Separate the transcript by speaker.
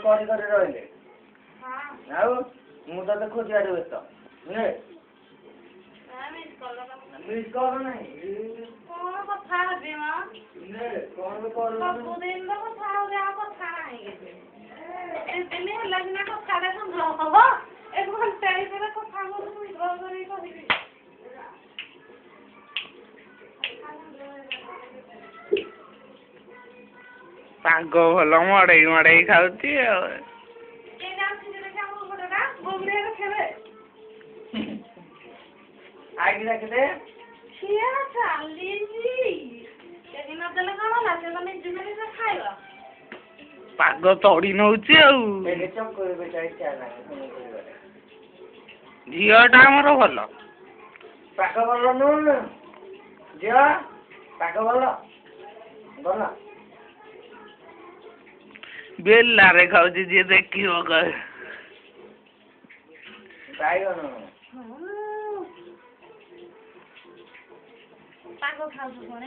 Speaker 1: କରି ରହିଲେ ଆଉ ମୁଁ ତତେ ଖୋଜିବାରେ ବ୍ୟସ୍ତ ନୁହେଁ ମିସ୍ କଲ୍ ନାହିଁ
Speaker 2: କଣ କଥା ହେବି ମ
Speaker 1: କଣ କରୁଛୁ
Speaker 2: ସବୁଦିନ ତ କଥା ହଉଛି ଆଉ କଥା ନାହିଁ କିଛି ଦିନ ହେଲା ସିନା କଥାଟା ସଂଗ୍ରହ ହବ ଏ ଘଣ୍ଟା ଭିତରେ କଥା କରୁ ସଂଗ୍ରହ କରିକି କହିବି
Speaker 3: ପାଗ ଭଲ ମଡେଇ ଖାଉଛି ଆଉ
Speaker 1: ଆଇକି ଡାକିଦେ
Speaker 2: ସିଏ ଚାଲିଛି ସେଦିନ ଦେଲେ କଣ ହେଲା ସେ ତ ନିଜେ ନିଜେ ଖାଇବା
Speaker 3: ପାଗ ତଡି ନଉଛି ଆଉ ଝିଅଟା ଆମର ଭଲ
Speaker 1: ପାଗ ଭଲ ନୁହଁ ଝିଅ ପାଗ ଭଲ ଭଲ
Speaker 3: ବେଲାରେ ଖାଉଛି ଯିଏ ଦେଖିବ କହେ
Speaker 1: ବାଇଗଣ
Speaker 2: ପାଗ ଖାଉଛୁ କଣ